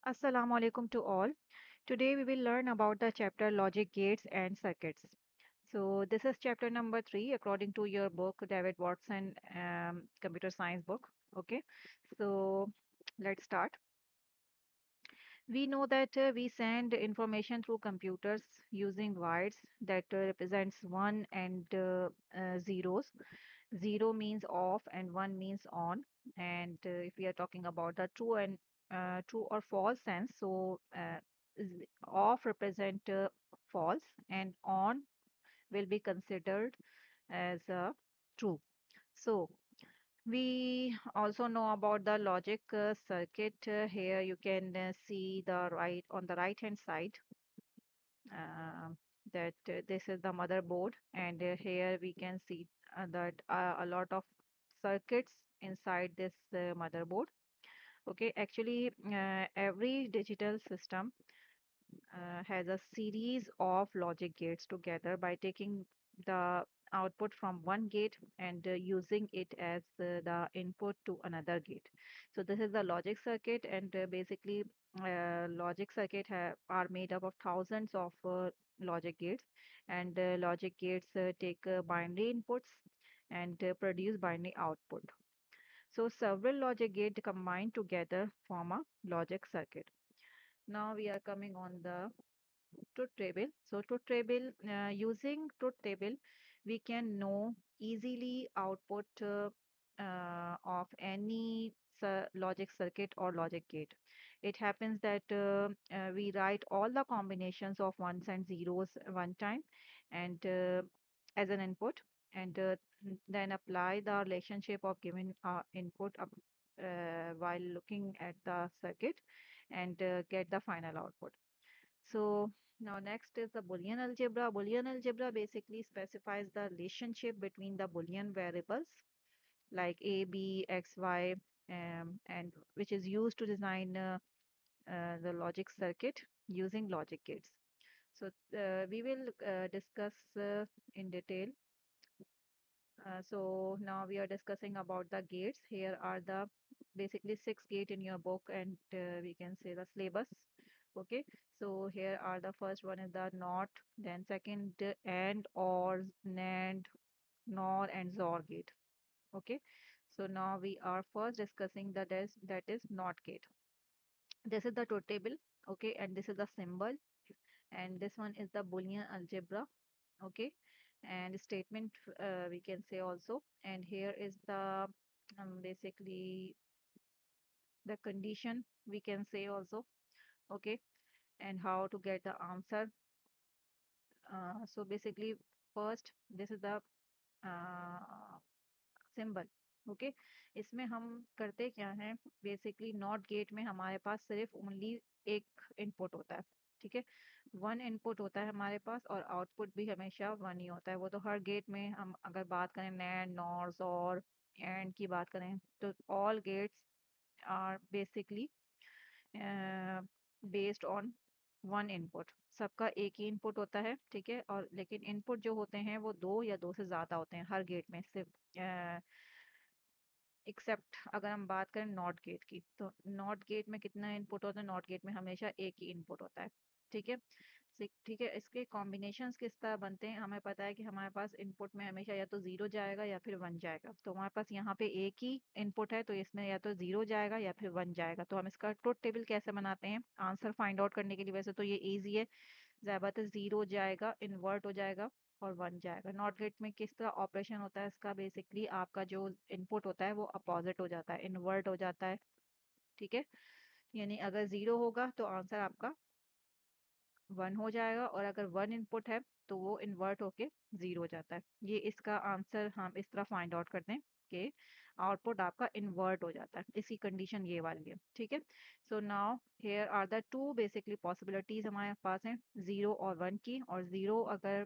Assalamu alaikum to all. Today we will learn about the chapter Logic Gates and Circuits. So this is chapter number 3 according to your book, David Watson computer science book. Okay, so let's start. We know that we send information through computers using wires that represents one and zeros. Zero means off and one means on. And if we are talking about the true or false sense, so off represent false and on will be considered as true. So we also know about the logic circuit. Here you can see the right on the right hand side uh, that this is the motherboard, and here we can see that a lot of circuits inside this motherboard. Okay, actually, every digital system has a series of logic gates together by taking the output from one gate and using it as the input to another gate. So this is the logic circuit, and basically logic circuit are made up of thousands of logic gates, and logic gates take binary inputs and produce binary output. So several logic gates combined together form a logic circuit. Now we are coming on the truth table. So truth table, using truth table, we can know easily output of any logic circuit or logic gate. It happens that we write all the combinations of ones and zeros one time and as an input, and then apply the relationship of given input up, while looking at the circuit and get the final output. So now next is the Boolean algebra. Boolean algebra basically specifies the relationship between the Boolean variables like A, B, X, Y, and which is used to design the logic circuit using logic gates. So we will discuss in detail. So now we are discussing about the gates. Here are the basically six gate in your book, and we can say the syllabus. Okay, so here are the first one is the not, then second and, or, NAND, NOR, and XOR gate. Okay, so now we are first discussing that is not gate. This is the truth table. Okay, and this is the symbol, and this one is the Boolean algebra. Okay, and statement we can say also, and here is the basically the condition we can say also. Okay, and how to get the answer. So basically first this is the symbol. Okay, इसमें हम करते क्या हैं, basically not gate में हमारे पास सिर्फ only एक input होता है. ठीक है, वन इनपुट होता है हमारे पास और आउटपुट भी हमेशा वन ही होता है. वो तो हर गेट में, हम अगर बात करें नैंड, नॉर्स और एंड की बात करें, तो all gates are basically based on one input. सबका एक ही इनपुट होता है. ठीक है, और लेकिन इनपुट जो होते हैं वो दो या दो से ज़्यादा होते हैं हर गेट में, सिर्फ एक्सेप्ट अगर हम बात करें नॉट गेट की, तो नॉट गेट में कितना इनपुट होता है, नॉट गेट में हमेशा एक ही इनपुट होता है. ठीक है, ठीक है. इसके कॉम्बिनेशंस किस तरह बनते हैं, हमें पता है कि हमारे पास इनपुट में हमेशा या तो जीरो जाएगा या फिर वन जाएगा. तो हमारे पास यहाँ पे एक ही इनपुट है, तो इसमें या तो जीरो जाएगा या फिर वन जाएगा. तो हम इसका ट्रुथ टेबल कैसे बनाते हैं आंसर फाइंड आउट करने के लिए, वैसे तो ये इजी है. ज़्यादातर जीरो जाएगा, इन्वर्ट हो जाएगा और वन जाएगा. नॉट गेट में किस तरह ऑपरेशन होता है इसका, बेसिकली आपका जो इनपुट होता है वो अपोजिट हो जाता है, इन्वर्ट हो जाता है. ठीक है, यानी अगर जीरो होगा तो आंसर आपका वन हो जाएगा, और अगर वन इनपुट है तो वो इन्वर्ट होके जीरो हो जाता है. ये इसका आंसर हम इस तरह फाइंड आउट करते हैं कि आउटपुट आपका इन्वर्ट हो जाता है. इसकी कंडीशन ये वाली है. ठीक है, so now here are the two basically possibilities हमारे पास हैं, जीरो और वन की. और जीरो अगर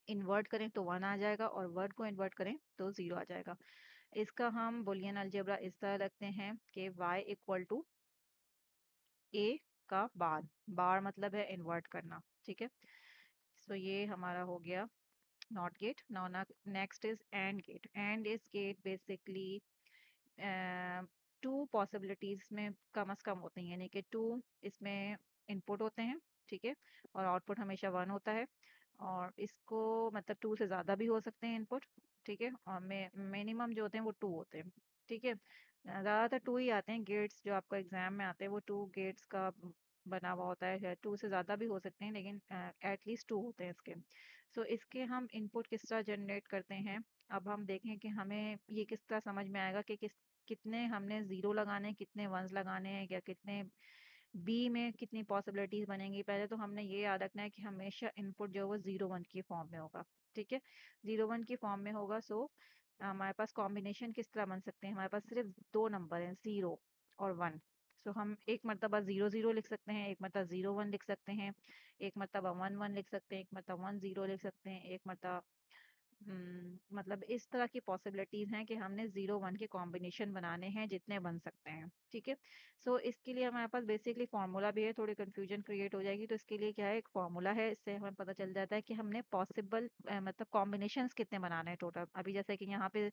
इन्वर्ट करें तो वन आ जाएगा, और वन को इन्वर्ट करें तो जीरो आ जाएगा. इसका हम बुलियन अलजेब्रा इस तरह रखते हैं कि y इक्वल टू a का बार. बार मतलब है इन्वर्ट करना. ठीक है, सो ये हमारा हो गया not gate. Now next is and gate. And is gate basically two possibilities में कम से कम होते हैं, यानी कि टू इसमें इनपुट होते हैं, ठीक है, और आउटपुट हमेशा वन होता है। और इसको मतलब टू से ज़्यादा भी हो सकते हैं इनपुट, ठीक है, और मिनिमम जो होते हैं वो टू होते हैं, ठीक है। ज़्यादातर टू ही आते हैं, गेट्स जो आपको एग्जाम में आते हैं वो टू गेट्स का बना हुआ होता है। टू से ज़्यादा भी हो सकते हैं लेकिन एटलीस्ट टू होते हैं इसके। सो इसके हम इनपुट किस तरह जनरेट करते हैं। अब हम देखें कि हमें ये किस तरह समझ में आएगा कि कितने हमने ज़ीरो लगाने हैं, कितने वंस लगाने हैं, या कितने बी में कितनी पॉसिबिलिटीज बनेंगी। पहले तो हमने ये याद रखना है कि हमेशा इनपुट जो है वो 0 1 की फॉर्म में होगा, ठीक है, 0 1 की फॉर्म में होगा। सो हमारे पास कॉम्बिनेशन किस तरह बन सकते हैं, हमारे पास सिर्फ दो नंबर हैं, 0 और 1। सो हम एक मरतबा 0 0 लिख सकते हैं, एक मरतबा 0 1 लिख सकते हैं, एक मरतबा 1 1 लिख सकते हैं, एक मरतबा 1 0 लिख सकते हैं, एक मरतबा मतलब इस तरह की पॉसिबिलिटीज हैं कि हमने 0 1 के कॉम्बिनेशन बनाने हैं जितने बन सकते हैं, ठीक है। सो इसके लिए हमारे पास बेसिकली फार्मूला भी है, थोड़ी कंफ्यूजन क्रिएट हो जाएगी। तो इसके लिए क्या है, एक फार्मूला है, इससे हमें पता चल जाता है कि हमने पॉसिबल मतलब कॉम्बिनेशंस कितने बनाने हैं टोटल। अभी जैसे कि यहाँ पे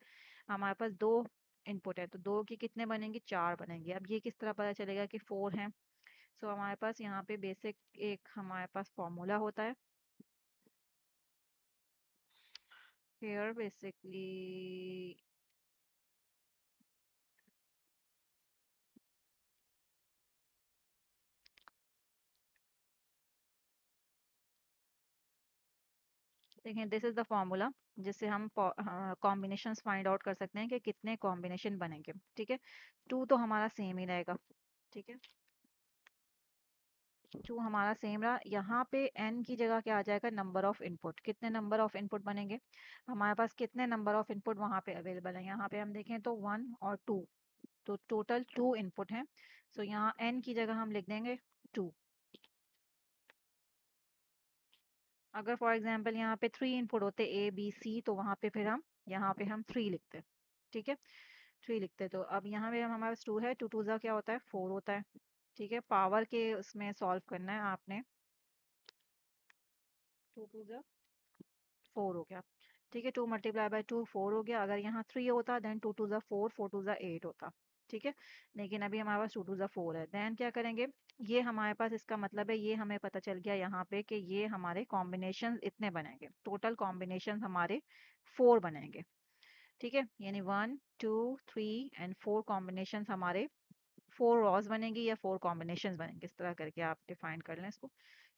हमारे पास दो इनपुट है, तो दो की कितने बनेंगे, चार बनेंगे। अब ये किस तरह पता चलेगा कि फोर है। सो हमारे पास यहाँ पे बेसिक एक हमारे पास फॉर्मूला होता है। Here basically देखें, दिस इज द फॉर्मूला जिससे हम कॉम्बिनेशंस फाइंड आउट कर सकते हैं कि कितने कॉम्बिनेशन बनेंगे, ठीक है। टू तो हमारा सेम ही रहेगा, ठीक है, टू हमारा सेम रहा। यहाँ पे एन की जगह क्या आ जाएगा, नंबर ऑफ इनपुट, कितने नंबर ऑफ इनपुट बनेंगे हमारे पास, कितने नंबर ऑफ इनपुट वहाँ पे अवेलेबल है। यहाँ पे हम देखें तो 1 और 2, तो टोटल 2 इनपुट हैं। सो यहाँ एन की जगह हम लिख देंगे 2। अगर फॉर एग्जांपल यहाँ पे 3 इनपुट होते ए बी सी, तो वहाँ पे फिर हम यहाँ पे हम 3 लिखते, ठीक है, 3 लिखते। तो अब यहाँ पे हमारे पास 2 है, टू टू ज़ा क्या होता है, 4 होता है, ठीक है। पावर के उसमें सॉल्व करना है आपने, टू टू ज़ा 4 हो गया, ठीक है, 2 मल्टीप्लाई बाय 2 4 हो गया। अगर यहाँ 3 होता देन 2 टू ज़ा 4, 4 टू ज़ा 8 होता, ठीक है। लेकिन अभी हमारे पास 2 टू ज़ा 4 है, देन क्या करेंगे, ये हमारे पास इसका मतलब है ये हमें पता चल गया यहाँ पे कि ये हमारे कॉम्बिनेशन इतने बनेंगे, टोटल कॉम्बिनेशन हमारे 4 बनेंगे, ठीक है। यानी 1 2 3 एंड 4 कॉम्बिनेशन हमारे 4 रॉज बनेंगी या 4 कॉम्बिनेशन बनेंगे, इस तरह करके आप डिफाइन कर लें इसको,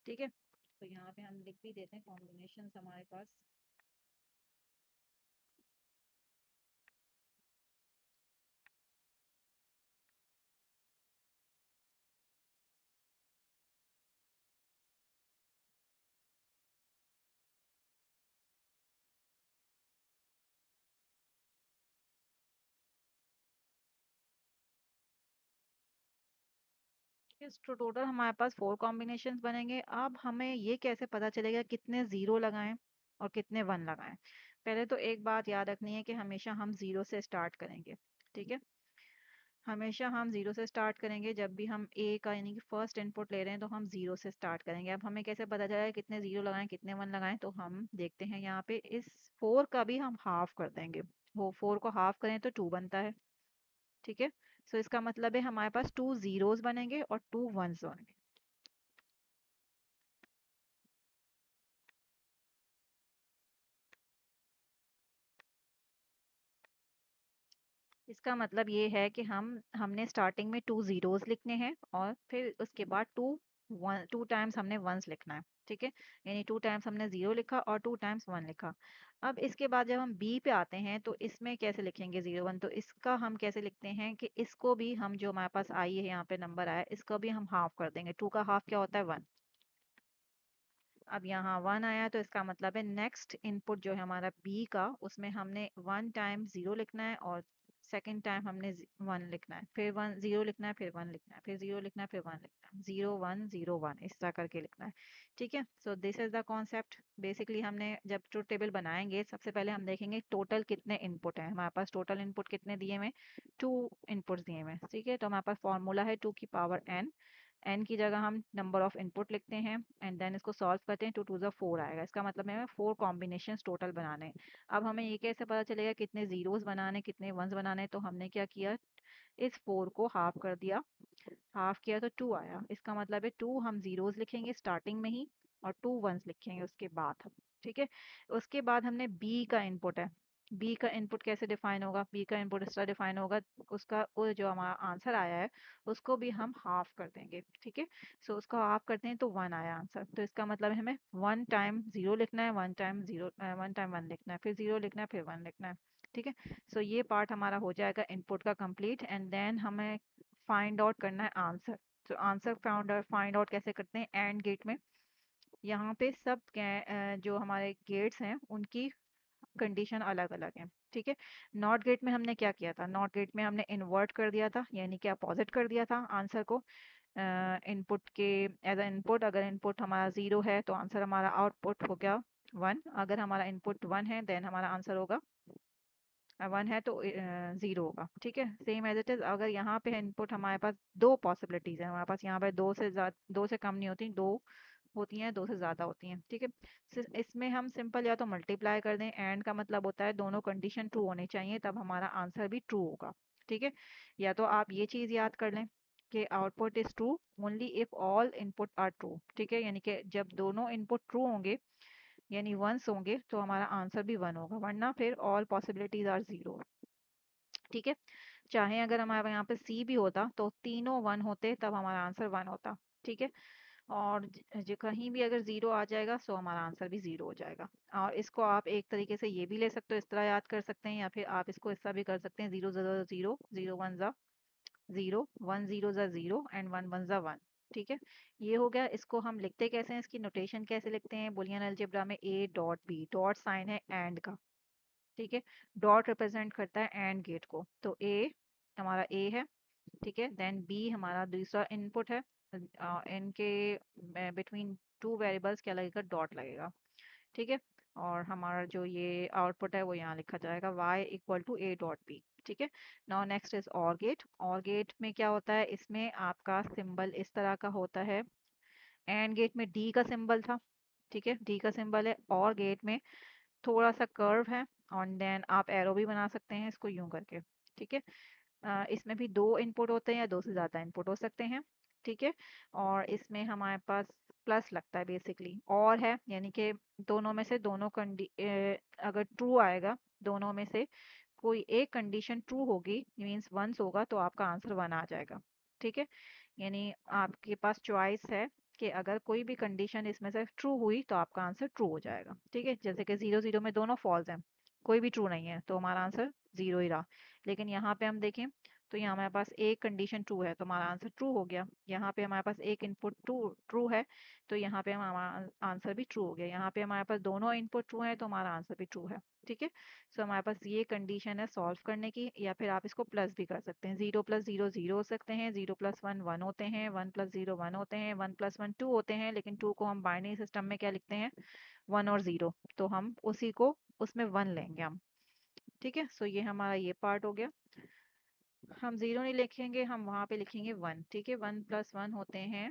ठीक है। तो यहाँ पे हम लिख भी देते हैं कॉम्बिनेशन हमारे पास। इस टोटल हमारे पास 4 कॉम्बिनेशन बनेंगे। अब हमें ये कैसे पता चलेगा कितने जीरो लगाएं और कितने वन लगाएं। पहले तो एक बात याद रखनी है कि हमेशा हम जीरो से स्टार्ट करेंगे, ठीक है, हमेशा हम जीरो से स्टार्ट करेंगे। जब भी हम ए का यानी कि फर्स्ट इनपुट ले रहे हैं तो हम जीरो से स्टार्ट करेंगे। अब हमें कैसे पता चलेगा कितने जीरो लगाएं कितने वन लगाएं, तो हम देखते हैं यहाँ पे इस 4 का भी हम हाफ कर देंगे। वो 4 को हाफ करें तो 2 बनता है, ठीक है। सो इसका मतलब है हमारे पास 2 जीरोस बनेंगे और 2 वंस बनेंगे। इसका मतलब ये है कि हमने स्टार्टिंग में 2 जीरोस लिखने हैं और फिर उसके बाद 2 टाइम्स हमने वंस लिखना है, ठीक है। यानी 2 टाइम्स हमने जीरो लिखा और 2 टाइम्स वन लिखा। अब इसके बाद जब हम बी पे आते हैं तो इसमें कैसे लिखेंगे 0 1, तो इसका हम कैसे लिखते हैं कि इसको भी हम जो हमारे पास आई है यहाँ पे नंबर आया, इसको भी हम हाफ कर देंगे। 2 का हाफ क्या होता है 1। अब यहाँ 1 आया तो इसका मतलब है नेक्स्ट इनपुट जो है हमारा बी का, उसमें हमने 1 टाइम 0 लिखना है और सेकेंड टाइम हमने 1 लिखना है, फिर 1 0 लिखना है, फिर 1 लिखना है, फिर 0 लिखना है, फिर 1 लिखना है, 0 1 0 1 इस तरह करके लिखना है, ठीक है। So this is the concept. Basically हमने जब ट्रुथ टेबल बनाएंगे सबसे पहले हम देखेंगे टोटल कितने इनपुट हैं हमारे पास। टोटल इनपुट कितने दिए हुए, 2 इनपुट्स दिए हुए, ठीक है। तो हमारे पास फॉर्मूला है 2 की पावर n, एन की जगह हम नंबर ऑफ इनपुट लिखते हैं एंड देन इसको सॉल्व करते हैं, 2 2 ज़ा 4 आएगा। इसका मतलब है हमें 4 कॉम्बिनेशन टोटल बनाने हैं। अब हमें ये कैसे पता चलेगा कितने जीरोस बनाने कितने वंस बनाने, तो हमने क्या किया, इस 4 को हाफ कर दिया, हाफ किया तो 2 आया। इसका मतलब है 2 हम जीरोस लिखेंगे स्टार्टिंग में ही और 2 वंस लिखेंगे उसके बाद। ठीक है, उसके बाद हमने बी का इनपुट है, बी का इनपुट कैसे डिफाइन होगा, बी का इनपुट इस तरह डिफाइन होगा, उसका वो जो हमारा आंसर आया है उसको भी हम हाफ कर देंगे। ठीक है, सो उसको हाफ करते हैं तो 1 आया आंसर, तो इसका मतलब है हमें 1 टाइम 0 लिखना है, 1 टाइम 0, 1 टाइम 1 लिखना है, फिर 0 लिखना है, फिर 1 लिखना है। ठीक है, सो ये पार्ट हमारा हो जाएगा इनपुट का कंप्लीट एंड देन हमें फाइंड आउट करना है आंसर। तो आंसर फाइंड आउट कैसे करते हैं, एंड गेट में यहाँ पे सब जो हमारे गेट्स हैं उनकी कंडीशन अलग अलग है। ठीक है, नॉट गेट में हमने क्या किया था, नॉट गेट में हमने इन्वर्ट कर दिया था, यानी कि अपोजिट कर दिया था आंसर को इनपुट के एज अ इनपुट। अगर इनपुट हमारा 0 है तो आंसर हमारा आउटपुट हो गया 1, अगर हमारा इनपुट 1 है देन हमारा आंसर होगा 1 है तो 0 होगा। ठीक है, सेम एज इट इज। अगर यहाँ पे इनपुट हमारे पास दो पॉसिबिलिटीज है, हमारे पास यहाँ पे दो से कम नहीं होती, दो होती हैं, दो से ज़्यादा होती हैं। ठीक है, इसमें हम सिंपल या तो मल्टीप्लाई कर दें, एंड का मतलब होता है दोनों कंडीशन ट्रू होनी चाहिए तब हमारा आंसर भी ट्रू होगा। ठीक है, या तो आप ये चीज़ याद कर लें कि output is true only if all input are true. ठीक है, यानी कि जब दोनों इनपुट ट्रू होंगे यानी वंस होंगे तो हमारा आंसर भी 1 होगा, वरना फिर ऑल पॉसिबिलिटीज आर 0। ठीक है, चाहे अगर हमारे यहाँ पे सी भी होता तो तीनों 1 होते तब हमारा आंसर 1 होता। ठीक है, और जो कहीं भी अगर 0 आ जाएगा सो हमारा आंसर भी 0 हो जाएगा। और इसको आप एक तरीके से ये भी ले सकते हो, इस तरह याद कर सकते हैं, या फिर आप इसको इस तरह भी कर सकते हैं, 0 0 0 0 1 ज़ा 0 1 0 ज़ा 0 एंड 1 1 ज़ा 1। ठीक है, ये हो गया। इसको हम लिखते कैसे हैं, इसकी नोटेशन कैसे लिखते हैं, बुलियन अलजेब्रा में A dot B, dot sign है एंड का। ठीक है, डॉट रिप्रेजेंट करता है एंड गेट को, तो ए हमारा ए है। ठीक है, देन बी हमारा दूसरा इनपुट है, इनके बिटवीन टू वेरिएबल्स क्या लगेगा, डॉट लगेगा। ठीक है, और हमारा जो ये आउटपुट है वो यहाँ लिखा जाएगा y equal to a dot b। ठीक है, now next is or gate. Or gate में क्या होता है, इसमें आपका सिंबल इस तरह का होता है, एंड गेट में d का सिंबल था। ठीक है, d का सिंबल है, और गेट में थोड़ा सा कर्व है, और देन आप एरो भी बना सकते हैं इसको यूं करके। ठीक है, इसमें भी दो इनपुट होते हैं या दो से ज़्यादा इनपुट हो सकते हैं। ठीक है, और इसमें हमारे पास प्लस लगता है बेसिकली, और है यानी कि दोनों में से अगर ट्रू आएगा, दोनों में से कोई एक कंडीशन ट्रू होगी मीन्स वंस होगा तो आपका आंसर 1 आ जाएगा। ठीक है, यानी आपके पास चॉइस है कि अगर कोई भी कंडीशन इसमें से ट्रू हुई तो आपका आंसर ट्रू हो जाएगा। ठीक है, जैसे कि 0 0 में दोनों फॉल्स हैं, कोई भी ट्रू नहीं है तो हमारा आंसर 0 ही रहा। लेकिन यहाँ पे हम देखें तो यहाँ हमारे पास एक कंडीशन ट्रू है तो हमारा आंसर ट्रू हो गया, यहाँ पे हमारे पास एक इनपुट ट्रू ट्रू है तो यहाँ पे हमारा आंसर भी ट्रू हो गया, यहाँ पे हमारे पास दोनों इनपुट ट्रू है तो हमारा आंसर भी ट्रू है। ठीक है, सो हमारे पास ये कंडीशन है सॉल्व करने की, या फिर आप इसको प्लस भी कर सकते हैं, 0 + 0 0 हो सकते हैं, 0 + 1 1 होते हैं, 1 + 0 1 होते हैं, 1 + 1 2 होते हैं, लेकिन 2 को हम बाइनरी सिस्टम में क्या लिखते हैं, 1 और 0, तो हम उसी को उसमें 1 लेंगे हम। ठीक है, सो ये हमारा ये पार्ट हो गया। हम 0 नहीं लिखेंगे, हम वहाँ पे लिखेंगे 1। ठीक है, 1 + 1 होते हैं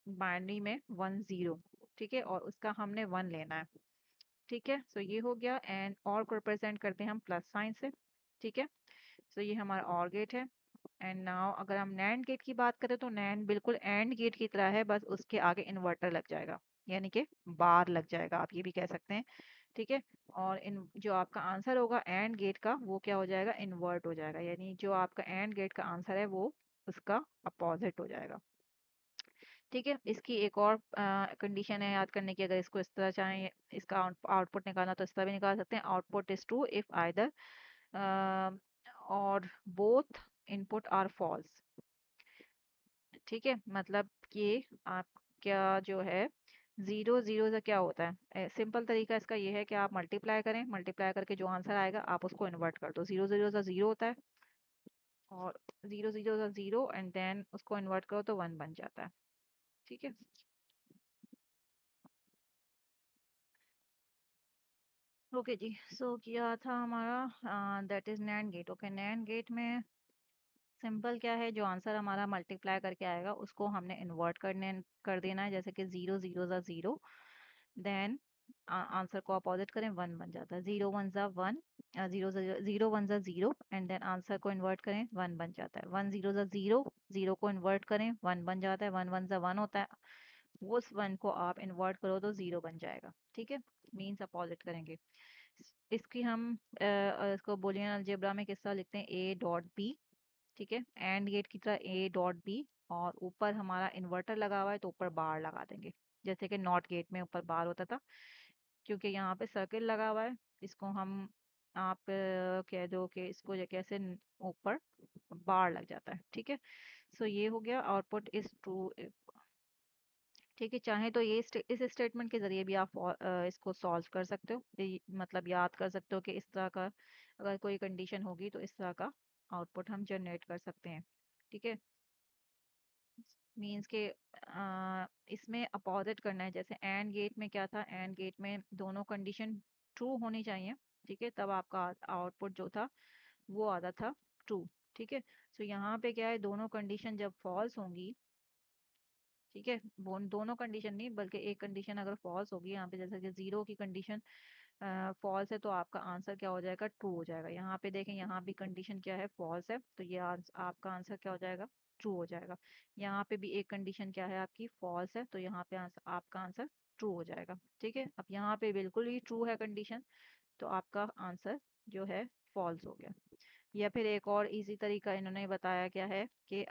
बाइनरी में 1 0। ठीक है, और उसका हमने 1 लेना है। ठीक है, सो ये हो गया, एंड और को रिप्रेजेंट करते हैं हम प्लस साइन से। ठीक है, सो ये हमारा और गेट है। एंड नाउ अगर हम नैंड गेट की बात करें तो नैंड बिल्कुल एंड गेट की तरह है, बस उसके आगे इन्वर्टर लग जाएगा, यानी कि बार लग जाएगा, आप ये भी कह सकते हैं। ठीक है, और इन जो आपका आंसर होगा एंड गेट का वो क्या हो जाएगा, इन्वर्ट हो जाएगा, यानी जो आपका एंड गेट का आंसर है वो उसका अपोजिट हो जाएगा। ठीक है, इसकी एक और कंडीशन है याद करने की, अगर इसको इस तरह चाहें इसका आउटपुट निकालना तो इस तरह भी निकाल सकते हैं, output is true if either और बोथ इनपुट आर फॉल्स। ठीक है, मतलब कि आपका जो है 0 0 से क्या होता है, सिंपल तरीका इसका ये है कि आप मल्टीप्लाई करें, मल्टीप्लाई करके जो आंसर आएगा आप उसको इन्वर्ट कर दो, 0 0 से 0 होता है, और 0 0 से 0 एंड देन उसको इन्वर्ट करो तो 1 बन जाता है। ठीक है, ओके जी, सो किया था हमारा that is NAND gate. Okay, NAND gate में सिंपल क्या है, जो आंसर हमारा मल्टीप्लाई करके आएगा उसको हमने इन्वर्ट कर देना है, जैसे कि जीरो जीरो ज़ा ज़ीरो, देन आंसर को अपोजिट करें, वन बन जाता है, जीरो वन ज़ा वन, जीरो जीरो वन ज़ा ज़ीरो, एंड देन आंसर को इन्वर्ट करें, वन बन जाता है, वन जीरो ज़ा ज़ीरो, ज़ीरो को इन्वर्ट करें, वन बन जाता है, वन वन ज़ा वन होता है, उस वन को आप इन्वर्ट करो तो ज़ीरो बन जाएगा, ठीक है, मीन्स अपोजिट करेंगे। इसकी हम इसको बुलियन अलजेब्रा में किस तरह लिखते हैं, ए डॉट बी, ठीक है, एंड गेट की तरह ए डॉट बी, और ऊपर हमारा इन्वर्टर लगा हुआ है तो ऊपर बार लगा देंगे, जैसे कि नॉट गेट में ऊपर बार होता था, क्योंकि यहाँ पे सर्किल लगा हुआ है, इसको हम आप कह दो कि इसको कैसे ऊपर बार लग जाता है, ठीक है। सो ये हो गया आउटपुट इज ट्रू, ठीक है। चाहे तो ये इस स्टेटमेंट के जरिए भी आप इसको सॉल्व कर सकते हो, मतलब याद कर सकते हो कि इस तरह का अगर कोई कंडीशन होगी तो इस तरह का आउटपुट हम जनरेट कर सकते हैं, ठीक है। मीन्स के इसमें अपोजिट करना है, जैसे एंड गेट में क्या था, एंड गेट में दोनों कंडीशन ट्रू होनी चाहिए, ठीक है, तब आपका आउटपुट जो था वो आता था ट्रू, ठीक है। सो यहाँ पे क्या है, दोनों कंडीशन जब फॉल्स होंगी, ठीक है, दोनों कंडीशन नहीं बल्कि एक कंडीशन अगर फॉल्स होगी, यहाँ पे जैसे कि जीरो की कंडीशन फॉल्स है तो आपका आंसर क्या हो जाएगा, ट्रू हो जाएगा। यहाँ पे देखें, यहाँ भी कंडीशन क्या है, फॉल्स है, तो ये आपका आंसर क्या हो जाएगा, ट्रू हो जाएगा। यहाँ पे भी एक कंडीशन क्या है आपकी, फॉल्स है, तो यहाँ पे आपका आंसर ट्रू हो जाएगा, ठीक है। अब यहाँ पे बिल्कुल ही ट्रू है कंडीशन, तो आपका आंसर जो है फॉल्स हो गया। या फिर एक और इजी तरीका इन्होंने बताया क्या है कि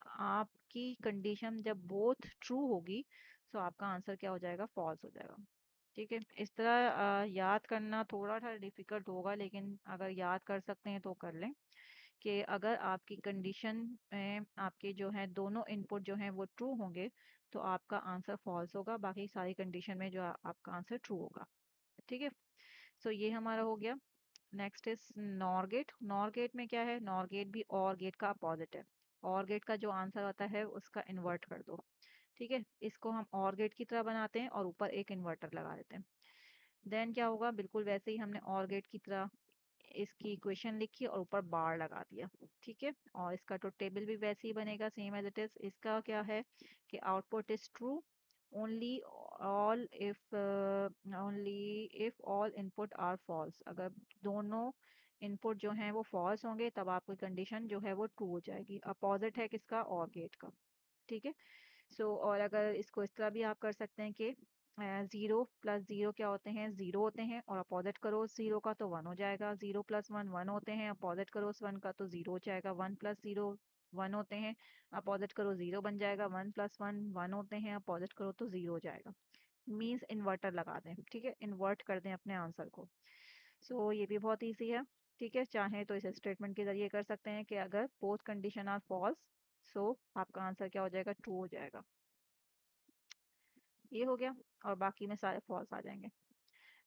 आपकी कंडीशन जब बोथ ट्रू होगी तो आपका आंसर क्या हो जाएगा, फॉल्स हो जाएगा, ठीक है। इस तरह याद करना थोड़ा सा डिफिकल्ट होगा, लेकिन अगर याद कर सकते हैं तो कर लें कि अगर आपकी कंडीशन में आपके जो है दोनों इनपुट जो हैं वो ट्रू होंगे तो आपका आंसर फॉल्स होगा, बाकी सारी कंडीशन में जो आपका आंसर ट्रू होगा, ठीक है। सो ये हमारा हो गया। Next is NOR gate. NOR gate में क्या है, नॉर गेट भी और गेट का अपोजिट है। और गेट का जो आंसर होता है उसका इन्वर्ट कर दो, ठीक है। इसको हम और गेट की तरह बनाते हैं और ऊपर एक इन्वर्टर लगा देते हैं। देन क्या होगा, बिल्कुल वैसे ही हमने और गेट की तरह इसकी इक्वेशन लिखी और ऊपर बार लगा दिया, ठीक है। और इसका तो टेबल भी वैसे ही बनेगा, सेम एज इट इज। इसका क्या है कि output is true only all if only if all input are false. अगर दोनों इनपुट जो हैं वो फॉल्स होंगे तब आपकी कंडीशन जो है वो ट्रू हो जाएगी। अपोजिट है किसका, और गेट का, ठीक है। और अगर इसको इस तरह भी आप कर सकते हैं कि जीरो प्लस जीरो क्या होते हैं, जीरो होते हैं, और अपोजिट करो जीरो का तो वन हो जाएगा। जीरो प्लस वन वन होते हैं, अपोजिट करो उस वन का तो जीरो हो जाएगा। वन प्लस जीरो वन होते हैं, अपोजिट करो जीरो बन जाएगा। वन प्लस वन वन होते हैं, अपोजिट करो तो जीरो हो जाएगा। मीन्स इन्वर्टर लगा दें, ठीक है, इन्वर्ट कर दें अपने आंसर को। ये भी बहुत ईजी है, ठीक है। चाहे तो इस स्टेटमेंट के जरिए कर सकते हैं कि अगर बोथ कंडीशन आर फॉल्स, आपका आंसर क्या हो जाएगा, ट्रू हो जाएगा। ये हो गया, और बाकी में सारे फॉल्स आ जाएंगे।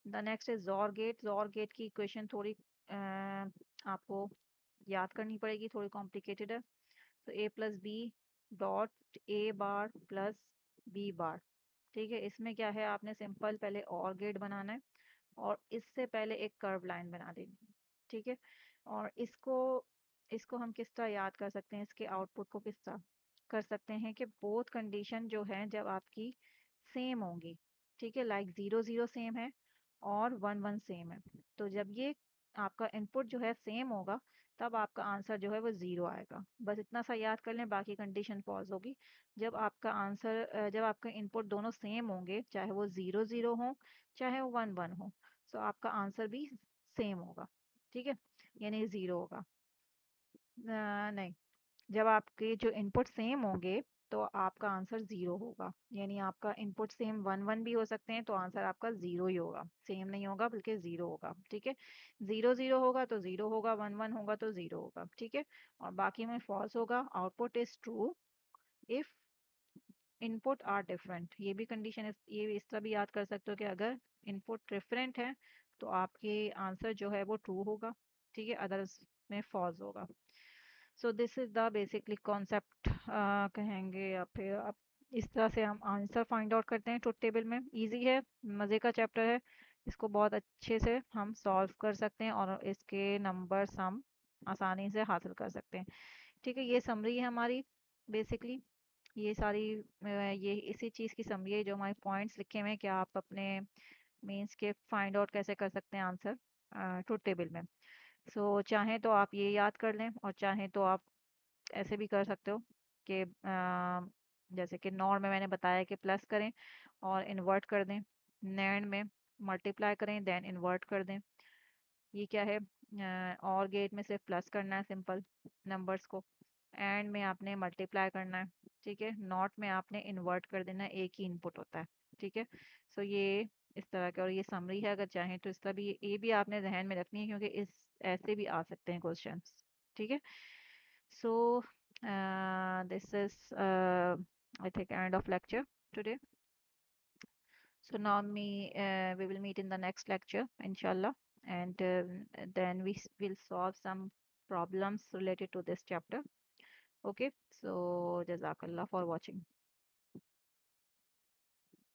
The next is XOR gate. XOR gate की इक्वेशन थोड़ी आपको याद करनी पड़ेगी, थोड़ी कॉम्प्लिकेटेड है। तो A plus B dot A bar plus B bar, ठीक है। इसमें क्या है, आपने सिंपल पहले और गेट बनाना है और इससे पहले एक कर्व लाइन बना देनी है, ठीक है। और इसको इसको हम किस तरह याद कर सकते हैं, इसके आउटपुट को किस तरह कर सकते हैं कि बोथ कंडीशन जो है जब आपकी सेम होंगी, ठीक है, लाइक जीरो जीरो सेम है और वन वन सेम है, तो जब ये आपका इनपुट जो है सेम होगा तब आपका आंसर जो है वो जीरो आएगा। बस इतना सा याद कर लें, बाकी कंडीशन फॉल्स होगी। जब आपका इनपुट दोनों सेम होंगे, चाहे वो जीरो जीरो हो चाहे वो वन वन हो, तो आपका आंसर भी सेम होगा, ठीक है, यानी जीरो होगा। नहीं, जब आपके जो इनपुट सेम होंगे तो आपका आंसर जीरो होगा, यानी आपका इनपुट सेम वन वन भी हो सकते हैं तो आंसर आपका जीरो ही होगा, सेम नहीं होगा बल्कि जीरो होगा, ठीक है। जीरो जीरो होगा तो जीरो होगा, वन वन होगा तो जीरो होगा, ठीक है। और बाकी में फॉल्स होगा। Output is true if input are different. ये भी कंडीशन, ये इस तरह भी याद कर सकते हो कि अगर इनपुट डिफरेंट है तो आपके आंसर जो है वो ट्रू होगा, ठीक है, अदर्स में फॉल्स होगा। This is the basically concept कहेंगे, या फिर आप इस तरह से हम आंसर फाइंड आउट करते हैं ट्रुथ टेबल में। इजी है, मज़े का चैप्टर है, इसको बहुत अच्छे से हम सॉल्व कर सकते हैं और इसके नंबर्स हम आसानी से हासिल कर सकते हैं। ठीक है, ये समरी है हमारी बेसिकली। ये सारी ये इसी चीज़ की समरी है, जो हमारे पॉइंट्स लिखे हुए हैं कि आप अपने मीन्स के फाइंड आउट कैसे कर सकते हैं आंसर ट्रुथ टेबल में। सो चाहें तो आप ये याद कर लें, और चाहें तो आप ऐसे भी कर सकते हो कि जैसे कि नॉर में मैंने बताया कि प्लस करें और इन्वर्ट कर दें, नैंड में मल्टीप्लाई करें देन इन्वर्ट कर दें। ये क्या है, और गेट में सिर्फ प्लस करना है सिंपल नंबर्स को, एंड में आपने मल्टीप्लाई करना है। ठीक है, नॉट में आपने इन्वर्ट कर देना है, एक ही इनपुट होता है। ठीक है, सो ये इस तरह का, और ये समरी है, अगर चाहें तो इसका भी ये भी आपने जहन में रखनी है, क्योंकि इस ऐसे भी आ सकते हैं क्वेश्चंस। ठीक है, सो this is I think end of lecture today. So now we will meet in the next lecture, inshallah, and then will solve some problems related to this chapter. Okay, so Jazakallah for watching.